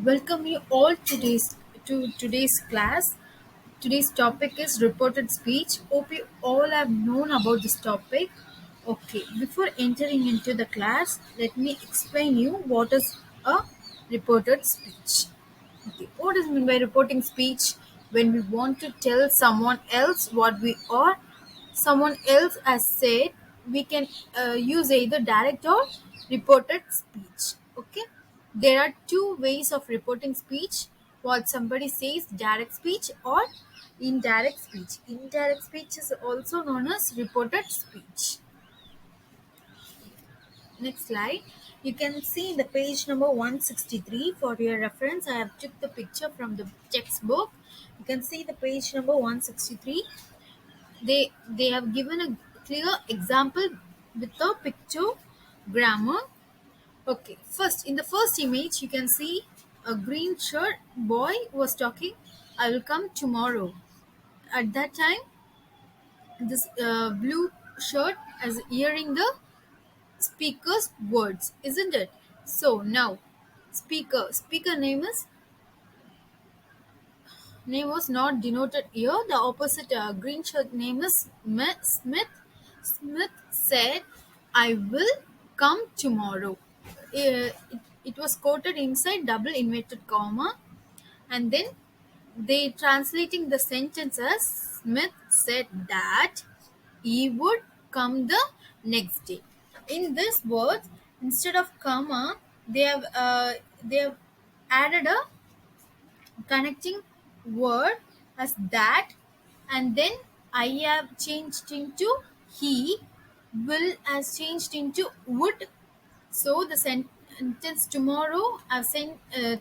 Welcome you all to today's class. Today's topic is reported speech. Hope you all have known about this topic. Okay, before entering into the class, let me explain you what is a reported speech. Okay, what is meant by reporting speech? When we want to tell someone else what we are, someone else has said, we can use either direct or reported speech. Okay, there are two ways of reporting speech. What somebody says, direct speech or indirect speech. Indirect speech is also known as reported speech. Next slide. You can see the page number 163. For your reference, I have took the picture from the textbook. You can see the page number 163. They have given a clear example with a picture grammar. Okay, first in the first image you can see a green shirt boy was talking. I will come tomorrow. At that time, this blue shirt is hearing the speaker's words, isn't it? So now, speaker name was not denoted here. The opposite green shirt name is Smith. Smith said, "I will come tomorrow." It was quoted inside double inverted comma, and then they translating the sentence as Smith said that he would come the next day. In this words, instead of comma, they have added a connecting word as that, and then I have changed into he, will has changed into would. So the sentence tomorrow I've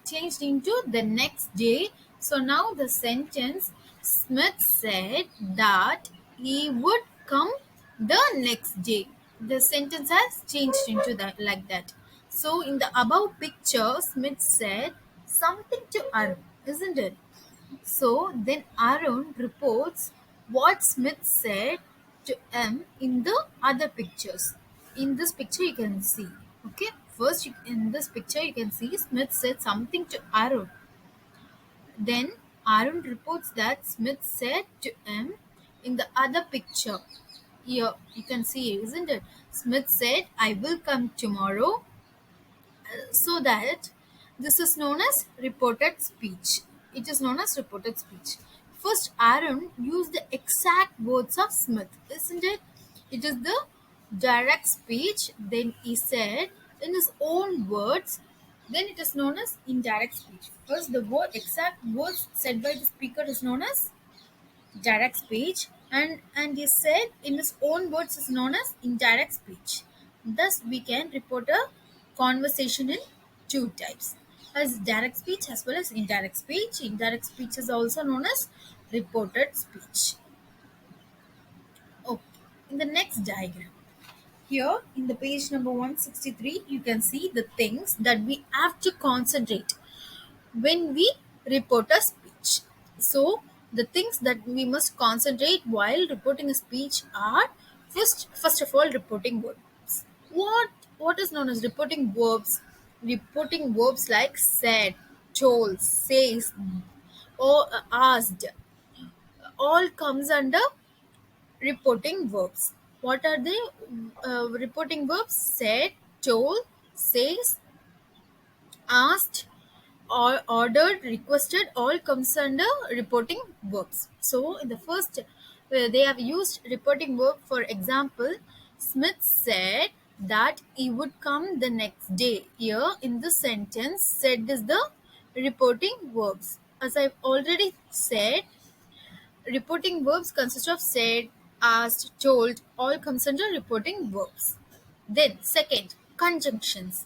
changed into the next day. So now the sentence Smith said that he would come the next day. The sentence has changed into that like that. So in the above picture, Smith said something to Arun, isn't it? So then Aaron reports what Smith said to M in the other pictures. In this picture, you can see. Okay, first in this picture, you can see Smith said something to Aaron. Then Aaron reports that Smith said to M in the other picture. Here you can see, isn't it? Smith said, "I will come tomorrow," so that this is known as reported speech. It is known as reported speech. First, Aaron used the exact words of Smith, isn't it? It is the direct speech. Then he said in his own words. Then it is known as indirect speech. First, the exact words said by the speaker is known as direct speech, and he said in his own words is known as indirect speech. Thus we can report a conversation in two types, as direct speech as well as indirect speech. Indirect speech is also known as reported speech. Okay, in the next diagram, here in the page number 163, you can see the things that we have to concentrate when we report a speech. So, the things that we must concentrate while reporting a speech are first of all, reporting verbs. What is known as reporting verbs? Reporting verbs like said, told, says, or asked all comes under reporting verbs. What are they? Reporting verbs: said, told, says, asked, or ordered, requested, all comes under reporting verbs. So in the first, they have used reporting verb. For example, Smith said that he would come the next day. Here in this sentence, said is the reporting verbs. As I've already said, reporting verbs consist of said, asked, told, all comes under reporting verbs. Then second, conjunctions.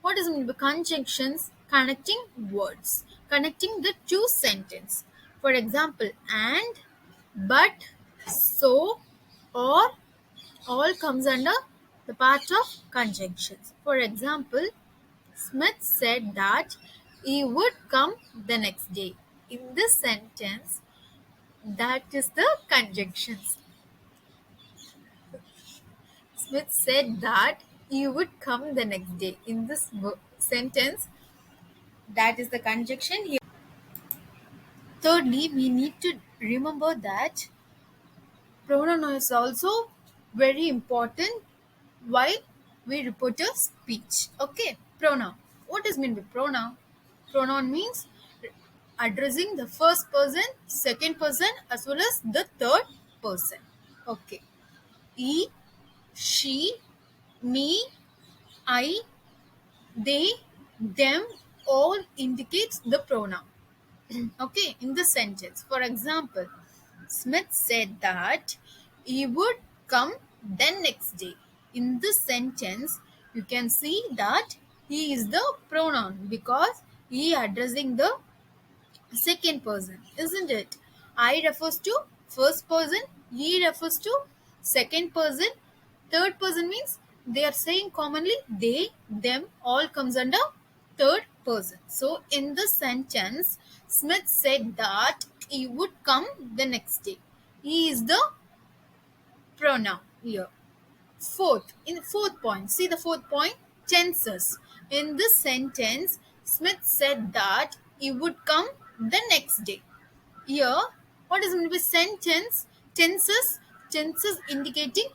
What is meant by conjunctions? Connecting words, connecting the two sentence. For example, and, but, so, or, all comes under the part of conjunctions. For example, Smith said that he would come the next day. In this sentence, that is the conjunctions. Smith said that he would come the next day. In this sentence, That is the conjunction here. Thirdly, we need to remember that pronoun is also very important while we report a speech. Okay, pronoun. What does mean by pronoun? Pronoun means addressing the first person, second person, as well as the third person. Okay. He, she, me, I, they, them all indicates the pronoun. Okay, in the sentence. For example, Smith said that he would come the next day. In this sentence, you can see that he is the pronoun because he addressing the second person, isn't it? I refers to first person, he refers to second person, third person means they are saying commonly they, them, all comes under third person. So in the sentence, Smith said that he would come the next day. He is the pronoun here. Fourth point, see the fourth point, tenses. In this sentence, Smith said that he would come the next day. Here, what is meant by sentence? Tenses, tenses indicating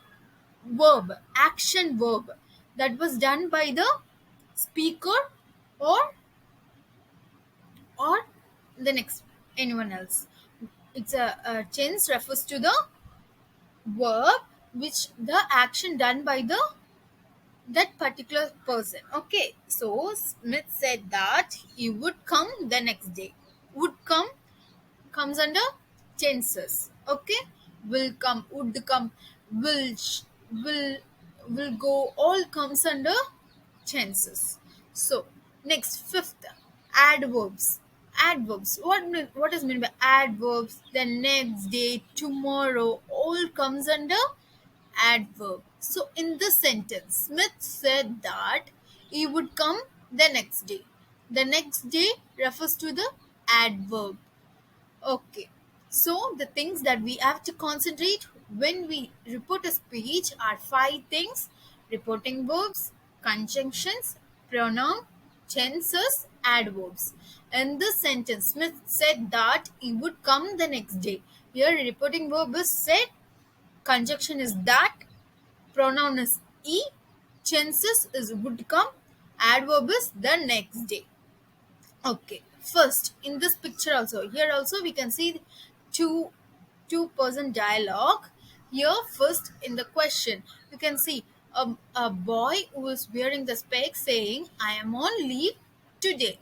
verb, action verb that was done by the speaker or or the next anyone else. It's a tense refers to the verb which the action done by the that particular person. Okay, so Smith said that he would come the next day. Would come comes under tenses. Okay, will come, would come, will, will, will go. All comes under tenses. So next fifth, adverbs. Adverbs. What is meant by adverbs? The next day, tomorrow, all comes under adverb. So in this sentence, Smith said that he would come the next day. The next day refers to the adverb. Okay. So the things that we have to concentrate when we report a speech are five things: reporting verbs, conjunctions, pronoun, tenses, adverbs. In this sentence, Smith said that he would come the next day. Here, reporting verb is said, conjunction is that, pronoun is he, chances is would come, adverb is the next day. Okay, first in this picture also, here also we can see two two-person dialogue. Here first in the question you can see a boy who is wearing the specs saying I am on leave today.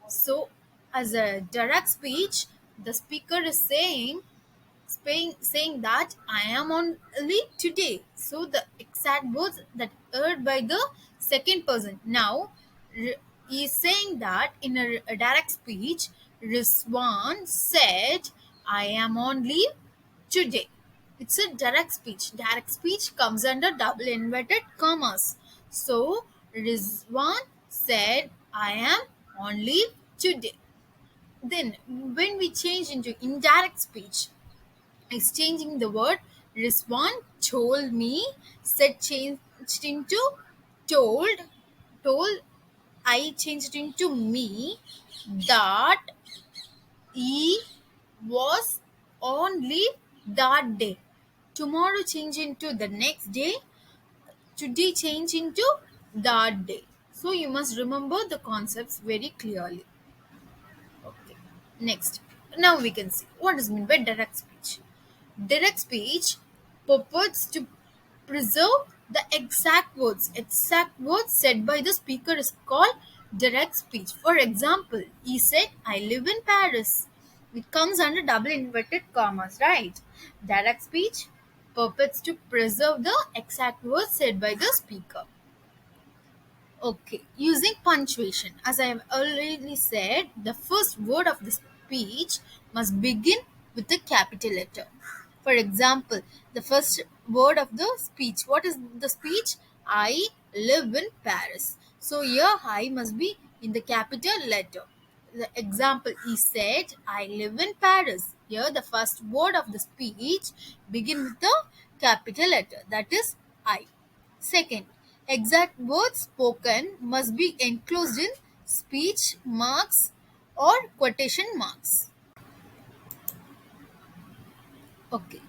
So as a direct speech, the speaker is saying that I am on leave today. So the exact words that heard by the second person. Now he is saying that in a direct speech, Rizwan said, I am on leave today. It's a direct speech. Direct speech comes under double inverted commas. So Rizwan said, I am on leave today. Then when we change into indirect speech, exchanging the word Rizwan told me, said changed into told, told I changed into me, that he was on leave that day. Tomorrow change into the next day, today change into that day. So you must remember the concepts very clearly. Okay. Next. Now we can see what is meant by direct speech. Direct speech purports to preserve the exact words. Exact words said by the speaker is called direct speech. For example, he said, I live in Paris. It comes under double inverted commas, right? Direct speech purports to preserve the exact words said by the speaker. Okay, using punctuation. As I have already said, the first word of the speech must begin with a capital letter. For example, the first word of the speech. What is the speech? I live in Paris. So here I must be in the capital letter. The example, he said, I live in Paris. Here the first word of the speech begin with the capital letter. That is I. Second, exact words spoken must be enclosed in speech marks or quotation marks. Okay,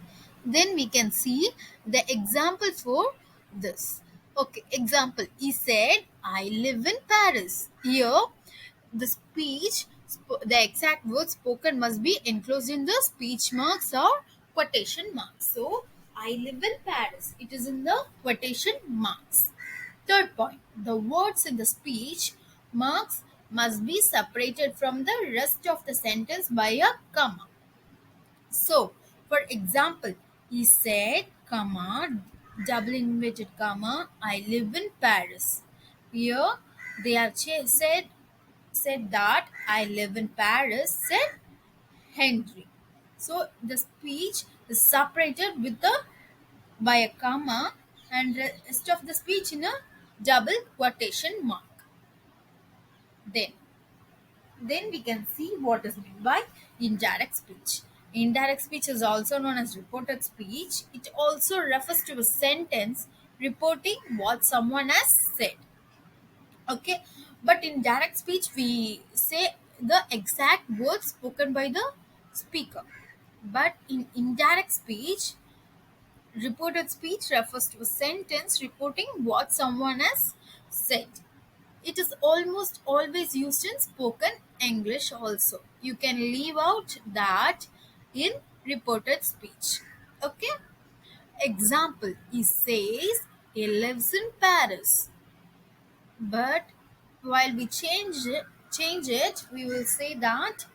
then we can see the examples for this. Okay, example, he said, I live in Paris. Here, the the exact word spoken must be enclosed in the speech marks or quotation marks. So, I live in Paris. It is in the quotation marks. Third point, the words in the speech marks must be separated from the rest of the sentence by a comma. So, for example, he said, comma, double inverted comma, I live in Paris. Here, they have said that I live in Paris, said Henry. So, the speech is separated with the by a comma and rest of the speech in a double quotation mark. Then, then we can see what is meant by indirect speech. Indirect speech is also known as reported speech. It also refers to a sentence reporting what someone has said. Okay, but in direct speech, we say the exact words spoken by the speaker. But in indirect speech, reported speech refers to a sentence reporting what someone has said. It is almost always used in spoken English also. You can leave out that in reported speech. Okay? Example, he says he lives in Paris. But while we change it, we will say that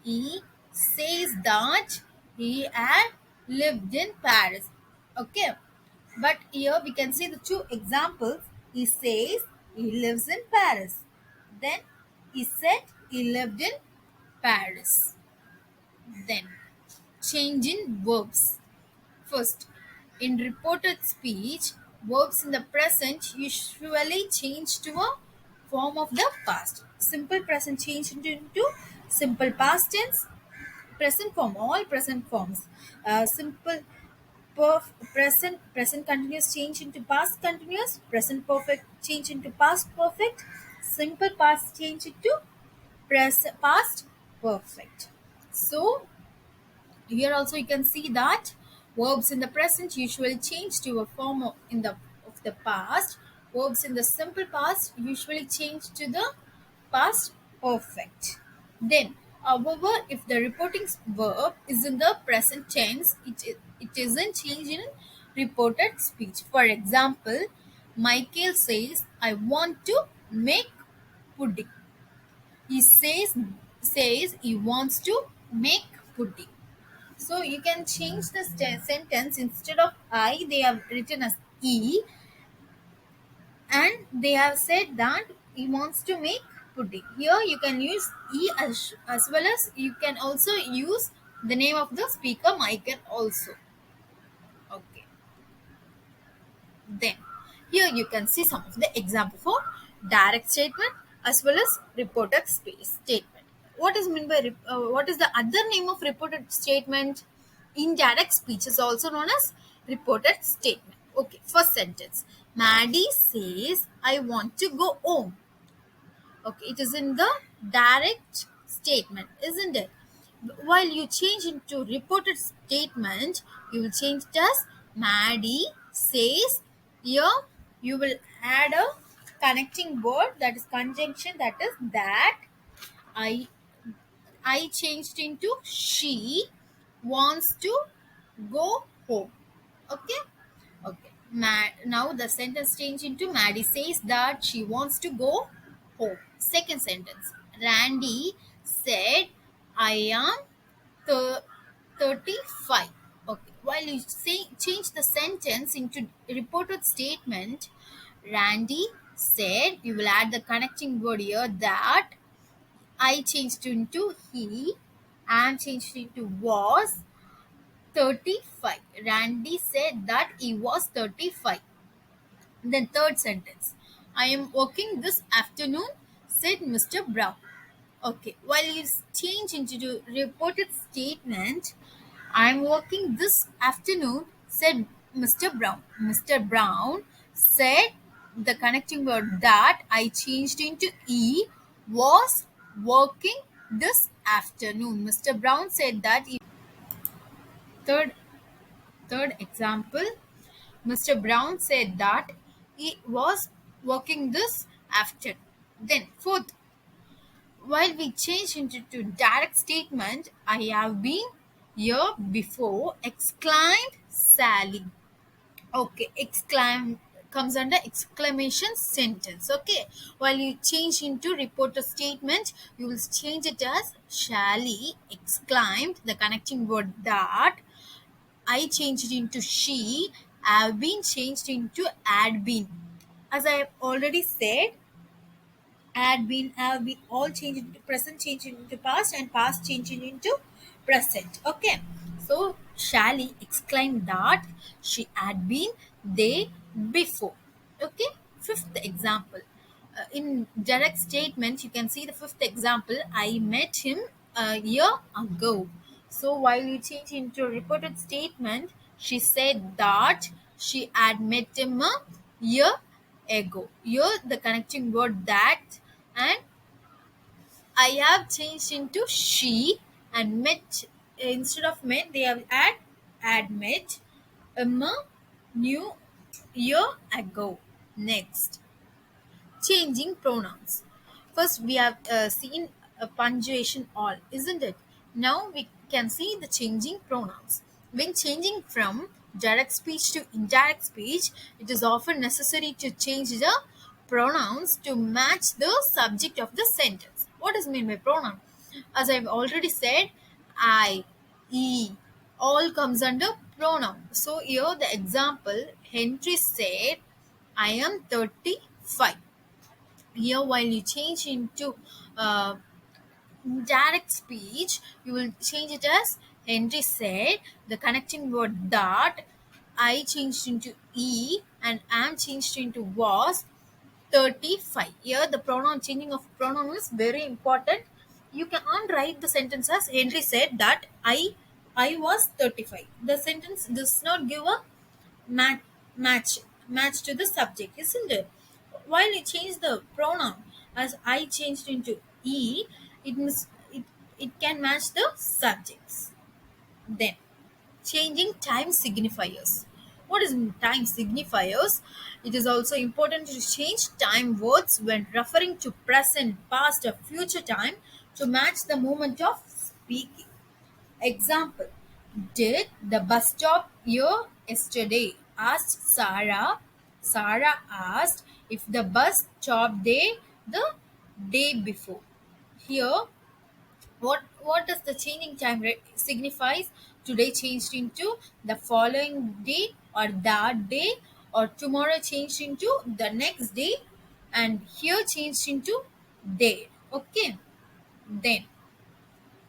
he says that he had lived in Paris. Okay. But here we can see the two examples. He says he lives in Paris. Then he said he lived in Paris. Then change in verbs. First, in reported speech, verbs in the present usually change to a form of the past. Simple present change into simple past tense. Present form, all present forms. Simple present continuous change into past continuous. Present perfect change into past perfect. Simple past change into past perfect. So here also you can see that verbs in the present usually change to a form of the past. Verbs in the simple past usually change to the past perfect. Then, however, if the reporting verb is in the present tense, it isn't changed in reported speech. For example, Michael says, I want to make pudding. He says he wants to make pudding. So you can change the sentence. Instead of I, they have written as E, and they have said that he wants to make pudding. Here you can use E as well as you can also use the name of the speaker, Michael, also. Okay. Then here you can see some of the example for direct statement as well as reported space statement. What is meant by what is the other name of reported statement? Indirect speech is also known as reported statement. Okay, first sentence. Maddie says, I want to go home. Okay, it is in the direct statement, isn't it? While you change into reported statement, you will change it as Maddie says. Here you will add a connecting word, that is conjunction, that is that. I I changed into she wants to go home. Okay. Okay. Now the sentence changed into Maddie says that she wants to go home. Second sentence. Randy said, I am 35. Okay. While you change the sentence into reported statement, Randy said, you will add the connecting word here that. I changed into he and changed it to was 35. Randy said that he was 35. Then third sentence. I am working this afternoon, said Mr. Brown. Okay, while you change into the reported statement, I am working this afternoon, said Mr. Brown. Mr. Brown said the connecting word that I changed into E was working this afternoon. Mr. Brown said that. Third, third example, Mr. Brown said that he was working this afternoon. Then fourth, while we change into to direct statement, I have been here before, exclaimed Sally. Okay, exclaim comes under exclamation sentence. Okay, while you change into report a statement, you will change it as Sally exclaimed the connecting word that. I changed it into she. Have been changed into had been. As I have already said, had been, have been all changed into present, changed into past, and past changed into present. Okay. So Shally exclaimed that she had been there before. Okay. Fifth example. In direct statement, you can see the fifth example. I met him a year ago. So while you change into a reported statement, she said that she had met him a year ago. Here the connecting word that, and I have changed into she, and met instead of met they have had met a new year ago. Next, changing pronouns. First, we have seen a punctuation all, isn't it? Now we can see the changing pronouns. When changing from direct speech to indirect speech, it is often necessary to change the pronouns to match the subject of the sentence. What is meant by pronoun? As I've already said, I, he, all comes under pronoun. So here the example, Henry said, I am 35. Here while you change into uh, direct speech, you will change it as Henry said, the connecting word that, I changed into e, and am changed into was 35. Here the pronoun, changing of pronoun is very important. You can't write the sentence as Henry said that I was 35. The sentence does not give a match match match to the subject, isn't it? While you change the pronoun, as I changed into e, it can match the subjects. Then changing time signifiers. What is time signifiers? It is also important to change time words when referring to present, past, or future time to match the moment of speaking. Example, did the bus stop here yesterday? Asked Sarah. Sarah asked if the bus stopped there the day before. Here, what does the changing time signifies? Today changed into the following day, or that day, or tomorrow changed into the next day, and here changed into day. Okay. Then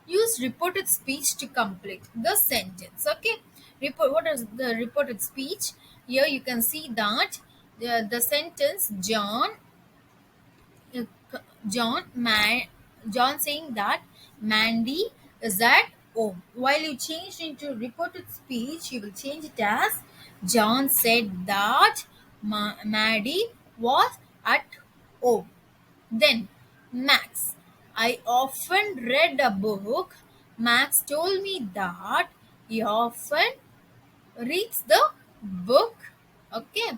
use reported speech to complete the sentence. Okay. What is the reported speech? Here you can see that the sentence uh, John saying that Mandy is at home. While you change into reported speech, you will change it as John said that Maddie was at home. Then Max. I often read a book. Max told me that he often reads the book. Okay.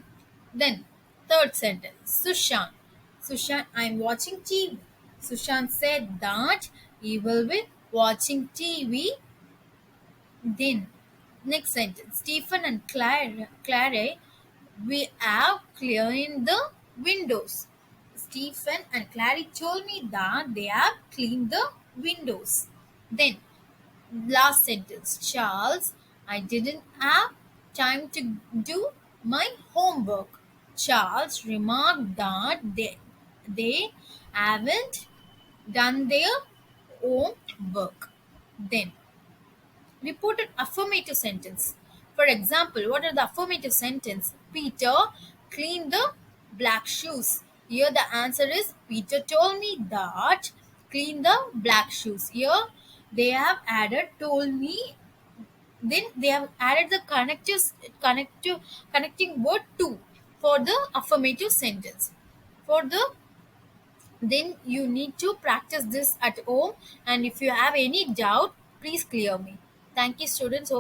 Then third sentence. Sushant, I'm watching TV. Sushant said that he will be watching TV. Then next sentence. Stephen and Claire, we have cleaned the windows. Stephen and Clary told me that they have cleaned the windows. Then last sentence, Charles, I didn't have time to do my homework. Charles remarked that they haven't done their homework. Then reported affirmative sentence. For example, what are the affirmative sentence? Peter cleaned the black shoes. Here the answer is Peter told me that clean the black shoes. Here they have added told me. Then they have added the connecting word to for the affirmative sentence. For the Then you need to practice this at home, and if you have any doubt, please clear me. Thank you, students. Hope